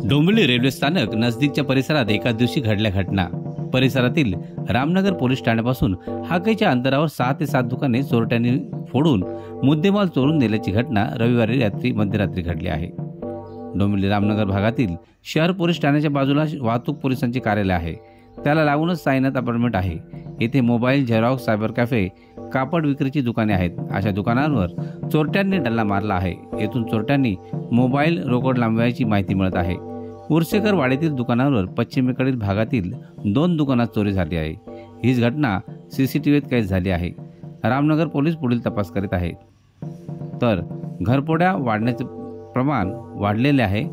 Dombivli railway स्थानक नजदीकच्या परिसरात एका दिवशी घडल्या घटना। परिसरातील रामनगर पोलीस ठाण्यापासून हाकेच्या अंतरावर 6 ते 7 दुकाने चोरट्यांनी फोडून मुद्देमाल चोरून नेल्याची घटना रविवारी मध्यरात्री घडली आहे। डोंबिवली रामनगर भागातील शहर पोलीस ठाण्याच्या बाजूला वाहतूक पोलिसांचे कार्यालय आहे। त्याला लागूनच साईनाथ अपार्टमेंट आहे। येथे मोबाईल, झेरॉक्स, सायबर कॅफे, कापड विक्रीची दुकाने आहेत। अशा दुकानांवर चोरट्यांनी डल्ला मारला आहे। येथून चोरट्यांनी मोबाईल, रोकड लांबवायची माहिती मिळत आहे। उर्सेकर वाडीतील दुकानांवर पश्चिमेकडील भागातील 2 दुकानात चोरी झाली आहे। हीच घटना सीसीटीव्हीत कैद झाली आहे। रामनगर पोलीस पुढील तपास करीत आहेत। तर घरफोड्या वाढण्याचे प्रमाण वाढलेले आहे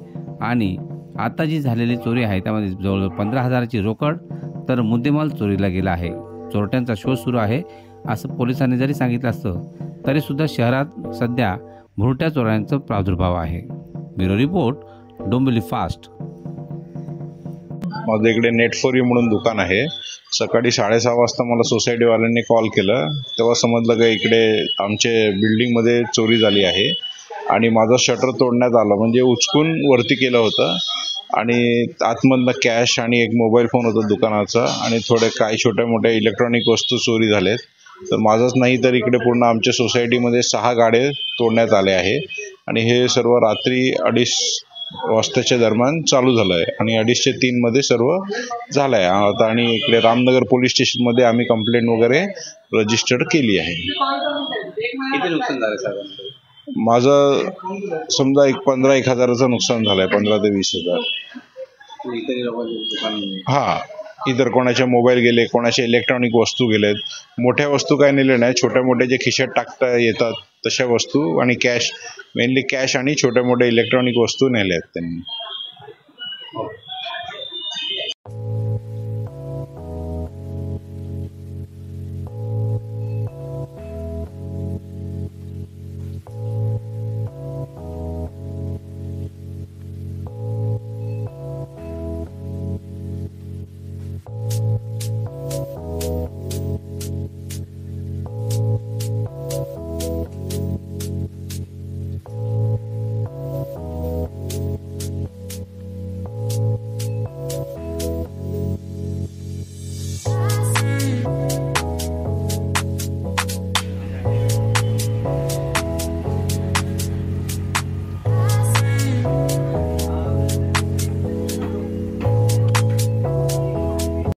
आणि आता जी झालेली चोरी आहे त्यामध्ये जवळजवळ 15,000ची रोकड तर मुद्देमाल चोरीला गेला आहे। चोरट्यांचा शोध सुरू आहे असं पोलिसांनी जरी सांगितलं असतं तरी सुद्धा शहरात सध्या भुरट्या चोरांचा प्रादुर्भाव आहे। Bureau report, Dombivli fast. माझं इकडे नेट फॉर यू म्हणून दुकान आहे। सकाळी 6:30 वाजता मला सोसायटीवाल्यांनी कॉल केला, तेव्हा समजलं की इकडे आमचे बिल्डिंगमध्ये चोरी झाली आहे आणि माझं शटर तोडण्यात आलं, म्हणजे उचकून वरती केलं होतं आणि आतमधलं कॅश आणि एक मोबाईल फोन होता दुकानाचा आणि थोडे काही छोट्या मोठ्या इलेक्ट्रॉनिक वस्तू चोरी झालेत। तर माझंच नाही तर इकडे पूर्ण आमच्या सोसायटीमध्ये 6 गाडे तोडण्यात आले आहे आणि हे सर्व रात्री 2:30 वाजताच्या दरम्यान चालू झालं आहे आणि 2:30 ते 3 मध्ये सर्व झालं आहे आता। आणि इकडे रामनगर पोलीस स्टेशनमध्ये आम्ही कंप्लेंट वगैरे रजिस्टर्ड केली आहे। किती नुकसान झालं साधारण? माझं समजा 15-1 हजाराचं नुकसान झालंय, 15 ते 20 हजार। हा, इतर कोणाचे मोबाईल गेले, कोणाचे इलेक्ट्रॉनिक वस्तू गेलेत। मोठ्या वस्तू काय नेले नाही, छोट्या मोठ्या जे खिशात टाकता येतात तशा वस्तू आणि कॅश, मेनली कॅश आणि छोट्या मोठ्या इलेक्ट्रॉनिक वस्तू नेल्या आहेत त्यांनी।